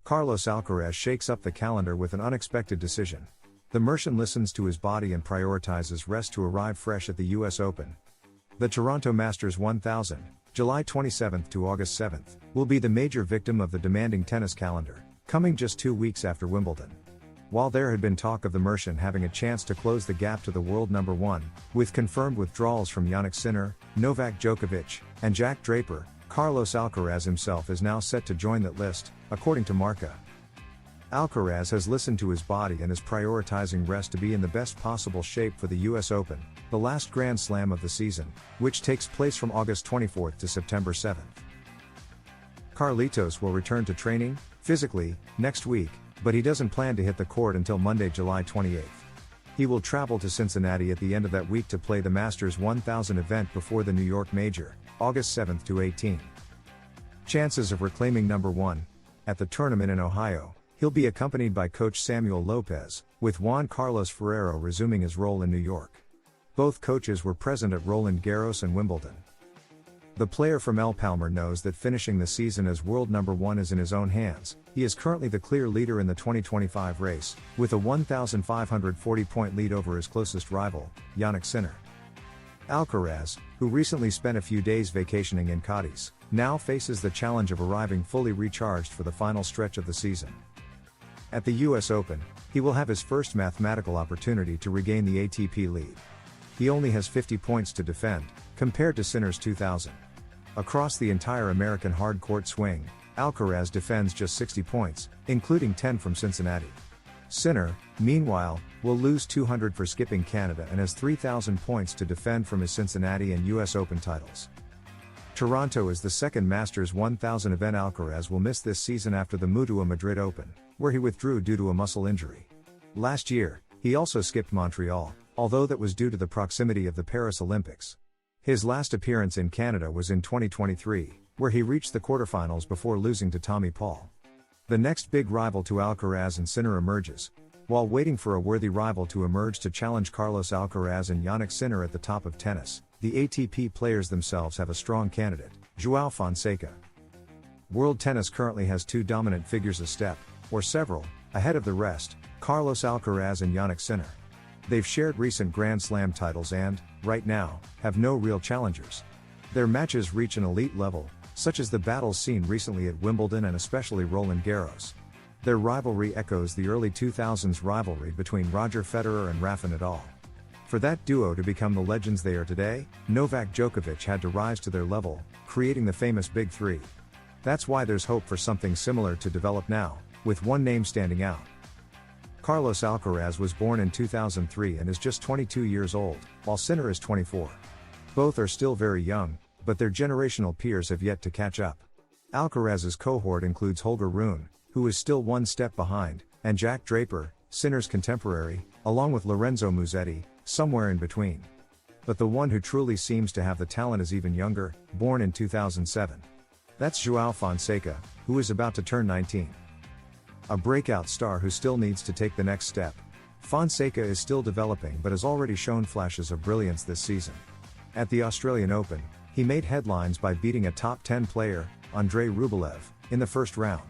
Carlos Alcaraz shakes up the calendar with an unexpected decision. The Mercian listens to his body and prioritizes rest to arrive fresh at the US Open. The Toronto Masters 1000, July 27 to August 7, will be the major victim of the demanding tennis calendar, coming just 2 weeks after Wimbledon. While there had been talk of the Mercian having a chance to close the gap to the world number one, with confirmed withdrawals from Jannik Sinner, Novak Djokovic, and Jack Draper, Carlos Alcaraz himself is now set to join that list, according to Marca. Alcaraz has listened to his body and is prioritizing rest to be in the best possible shape for the US Open, the last Grand Slam of the season, which takes place from August 24 to September 7. Carlitos will return to training, physically, next week, but he doesn't plan to hit the court until Monday, July 28. He will travel to Cincinnati at the end of that week to play the Masters 1000 event before the New York Major, August 7 to 18. Chances of reclaiming number one at the tournament in Ohio. He'll be accompanied by coach Samuel Lopez, with Juan Carlos Ferrero resuming his role in New York. Both coaches were present at Roland Garros and Wimbledon. The player from El Palmar knows that finishing the season as world number one is in his own hands. He is currently the clear leader in the 2025 race, with a 1,540-point lead over his closest rival, Jannik Sinner. Alcaraz, who recently spent a few days vacationing in Cadiz, now faces the challenge of arriving fully recharged for the final stretch of the season. At the US Open, he will have his first mathematical opportunity to regain the ATP lead. He only has 50 points to defend, compared to Sinner's 2,000. Across the entire American hard-court swing, Alcaraz defends just 60 points, including 10 from Cincinnati. Sinner, meanwhile, will lose 200 for skipping Canada and has 3,000 points to defend from his Cincinnati and US Open titles. Toronto is the second Masters 1000 event Alcaraz will miss this season after the Mutua Madrid Open, where he withdrew due to a muscle injury. Last year, he also skipped Montreal, although that was due to the proximity of the Paris Olympics. His last appearance in Canada was in 2023, where he reached the quarterfinals before losing to Tommy Paul. The next big rival to Alcaraz and Sinner emerges. While waiting for a worthy rival to emerge to challenge Carlos Alcaraz and Jannik Sinner at the top of tennis, the ATP players themselves have a strong candidate, João Fonseca. World tennis currently has two dominant figures a step, or several, ahead of the rest, Carlos Alcaraz and Jannik Sinner. They've shared recent Grand Slam titles and, right now, have no real challengers. Their matches reach an elite level, such as the battles seen recently at Wimbledon and especially Roland Garros. Their rivalry echoes the early 2000s rivalry between Roger Federer and Rafa Nadal. For that duo to become the legends they are today, Novak Djokovic had to rise to their level, creating the famous Big Three. That's why there's hope for something similar to develop now, with one name standing out. Carlos Alcaraz was born in 2003 and is just 22 years old, while Sinner is 24. Both are still very young, but their generational peers have yet to catch up. Alcaraz's cohort includes Holger Rune, who is still one step behind, and Jack Draper, Sinner's contemporary, along with Lorenzo Musetti, somewhere in between. But the one who truly seems to have the talent is even younger, born in 2007. That's João Fonseca, who is about to turn 19. A breakout star who still needs to take the next step. Fonseca is still developing but has already shown flashes of brilliance this season. At the Australian Open, he made headlines by beating a top 10 player, Andrei Rublev, in the first round.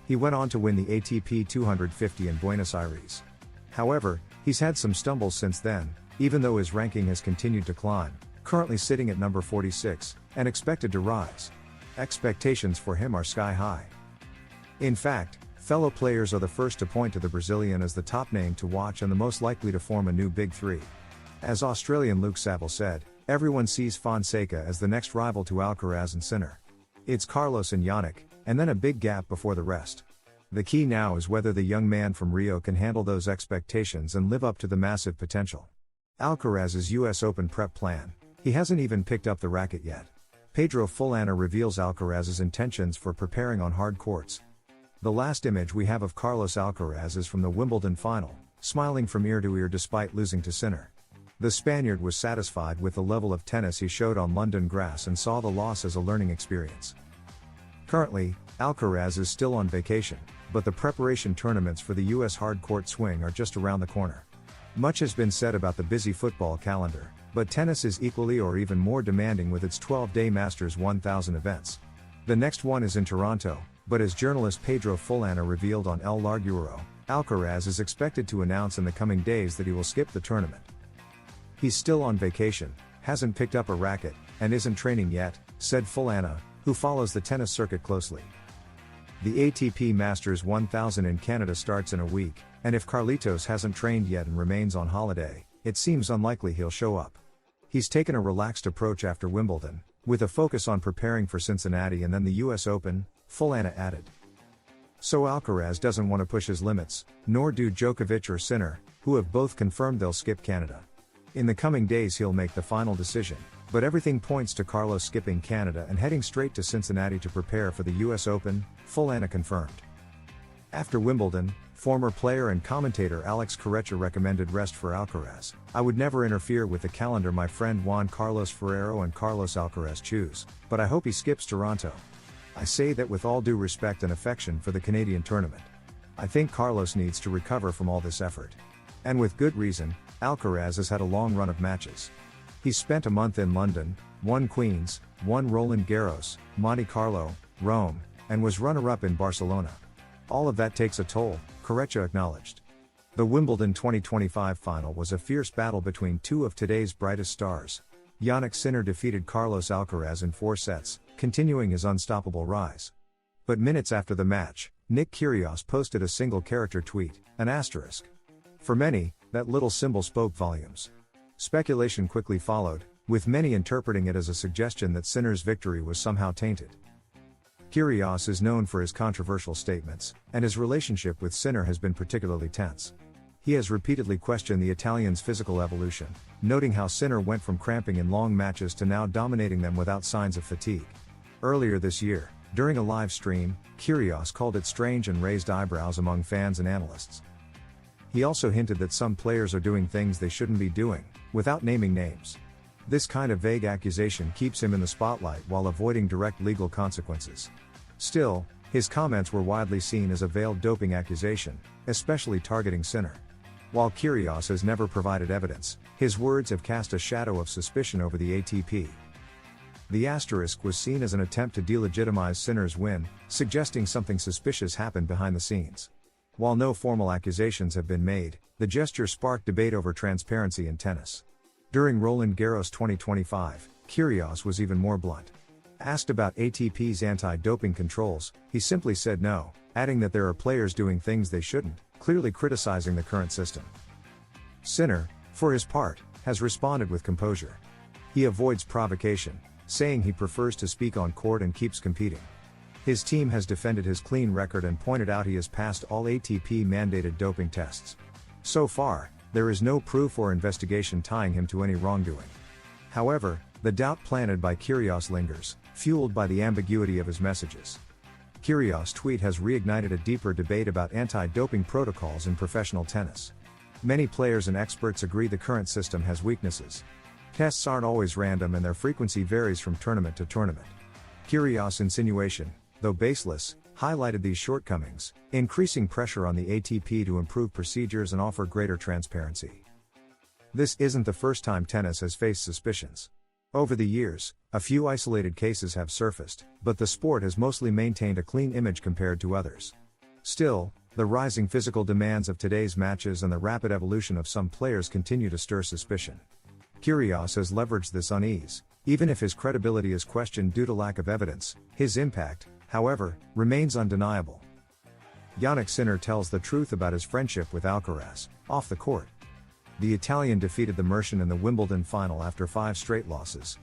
He went on to win the ATP 250 in Buenos Aires. However, he's had some stumbles since then, even though his ranking has continued to climb, currently sitting at number 46, and expected to rise. Expectations for him are sky high. In fact, fellow players are the first to point to the Brazilian as the top name to watch and the most likely to form a new Big Three. As Australian Luke Saville said, everyone sees Fonseca as the next rival to Alcaraz and Sinner. It's Carlos and Jannik, and then a big gap before the rest. The key now is whether the young man from Rio can handle those expectations and live up to the massive potential. Alcaraz's US Open prep plan. He hasn't even picked up the racket yet. Pedro Fulana reveals Alcaraz's intentions for preparing on hard courts. The last image we have of Carlos Alcaraz is from the Wimbledon final, smiling from ear to ear despite losing to Sinner. The Spaniard was satisfied with the level of tennis he showed on London grass and saw the loss as a learning experience. Currently, Alcaraz is still on vacation, but the preparation tournaments for the US hard-court swing are just around the corner. Much has been said about the busy football calendar, but tennis is equally or even more demanding with its 12-day Masters 1000 events. The next one is in Toronto, but as journalist Pedro Fulana revealed on El Larguero, Alcaraz is expected to announce in the coming days that he will skip the tournament. He's still on vacation, hasn't picked up a racket, and isn't training yet, said Fulana, who follows the tennis circuit closely. The ATP Masters 1000 in Canada starts in a week, and if Carlitos hasn't trained yet and remains on holiday, it seems unlikely he'll show up. He's taken a relaxed approach after Wimbledon, with a focus on preparing for Cincinnati and then the US Open, Fulana added. So Alcaraz doesn't want to push his limits, nor do Djokovic or Sinner, who have both confirmed they'll skip Canada. In the coming days he'll make the final decision, but everything points to Carlos skipping Canada and heading straight to Cincinnati to prepare for the US Open, Fulana confirmed. After Wimbledon, former player and commentator Alex Corretja recommended rest for Alcaraz. I would never interfere with the calendar my friend Juan Carlos Ferrero and Carlos Alcaraz choose, but I hope he skips Toronto. I say that with all due respect and affection for the Canadian tournament. I think Carlos needs to recover from all this effort. And with good reason, Alcaraz has had a long run of matches. He's spent a month in London, won Queens, won Roland Garros, Monte Carlo, Rome, and was runner-up in Barcelona. All of that takes a toll, Corretja acknowledged. The Wimbledon 2025 final was a fierce battle between two of today's brightest stars. Jannik Sinner defeated Carlos Alcaraz in 4 sets, continuing his unstoppable rise. But minutes after the match, Nick Kyrgios posted a single-character tweet, an asterisk. For many, that little symbol spoke volumes. Speculation quickly followed, with many interpreting it as a suggestion that Sinner's victory was somehow tainted. Kyrgios is known for his controversial statements, and his relationship with Sinner has been particularly tense. He has repeatedly questioned the Italian's physical evolution, noting how Sinner went from cramping in long matches to now dominating them without signs of fatigue. Earlier this year, during a live stream, Kyrgios called it strange and raised eyebrows among fans and analysts. He also hinted that some players are doing things they shouldn't be doing, without naming names. This kind of vague accusation keeps him in the spotlight while avoiding direct legal consequences. Still, his comments were widely seen as a veiled doping accusation, especially targeting Sinner. While Kyrgios has never provided evidence, his words have cast a shadow of suspicion over the ATP. The asterisk was seen as an attempt to delegitimize Sinner's win, suggesting something suspicious happened behind the scenes. While no formal accusations have been made, the gesture sparked debate over transparency in tennis. During Roland Garros 2025, Kyrgios was even more blunt. Asked about ATP's anti-doping controls, he simply said no, adding that there are players doing things they shouldn't, clearly criticizing the current system. Sinner, for his part, has responded with composure. He avoids provocation, saying he prefers to speak on court and keeps competing. His team has defended his clean record and pointed out he has passed all ATP-mandated doping tests. So far, there is no proof or investigation tying him to any wrongdoing. However, the doubt planted by Kyrgios lingers, fueled by the ambiguity of his messages. Kyrgios' tweet has reignited a deeper debate about anti-doping protocols in professional tennis. Many players and experts agree the current system has weaknesses. Tests aren't always random and their frequency varies from tournament to tournament. Kyrgios' insinuation, though baseless, highlighted these shortcomings, increasing pressure on the ATP to improve procedures and offer greater transparency. This isn't the first time tennis has faced suspicions. Over the years, a few isolated cases have surfaced, but the sport has mostly maintained a clean image compared to others. Still, the rising physical demands of today's matches and the rapid evolution of some players continue to stir suspicion. Kyrgios has leveraged this unease. Even if his credibility is questioned due to lack of evidence, his impact, however, remains undeniable. Jannik Sinner tells the truth about his friendship with Alcaraz, off the court. The Italian defeated the Mercian in the Wimbledon final after 5 straight losses.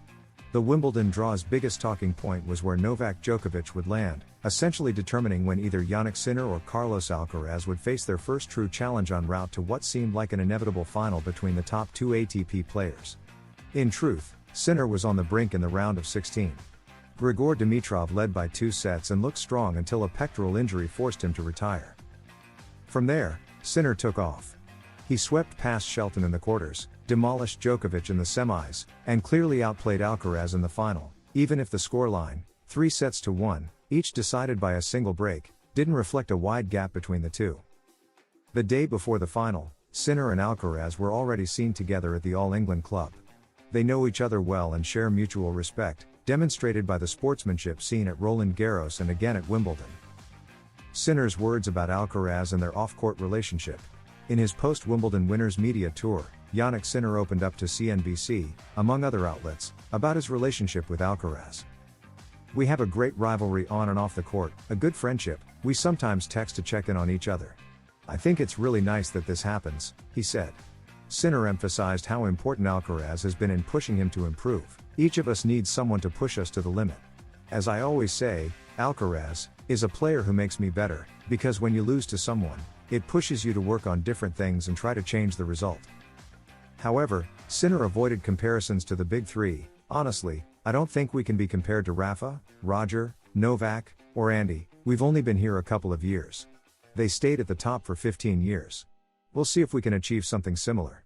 The Wimbledon draw's biggest talking point was where Novak Djokovic would land, essentially determining when either Jannik Sinner or Carlos Alcaraz would face their first true challenge en route to what seemed like an inevitable final between the top 2 ATP players. In truth, Sinner was on the brink in the round of 16. Grigor Dimitrov led by 2 sets and looked strong until a pectoral injury forced him to retire. From there, Sinner took off. He swept past Shelton in the quarters, demolished Djokovic in the semis, and clearly outplayed Alcaraz in the final, even if the scoreline, 3-1, each decided by a single break, didn't reflect a wide gap between the two. The day before the final, Sinner and Alcaraz were already seen together at the All England Club. They know each other well and share mutual respect, demonstrated by the sportsmanship seen at Roland Garros and again at Wimbledon. Sinner's words about Alcaraz and their off-court relationship. In his post-Wimbledon winners media tour, Jannik Sinner opened up to CNBC, among other outlets, about his relationship with Alcaraz. "We have a great rivalry on and off the court, a good friendship, we sometimes text to check in on each other. I think it's really nice that this happens," he said. Sinner emphasized how important Alcaraz has been in pushing him to improve. "Each of us needs someone to push us to the limit. As I always say, Alcaraz is a player who makes me better, because when you lose to someone, it pushes you to work on different things and try to change the result." However, Sinner avoided comparisons to the big three. "Honestly, I don't think we can be compared to Rafa, Roger, Novak, or Andy. We've only been here a couple of years. They stayed at the top for 15 years. We'll see if we can achieve something similar."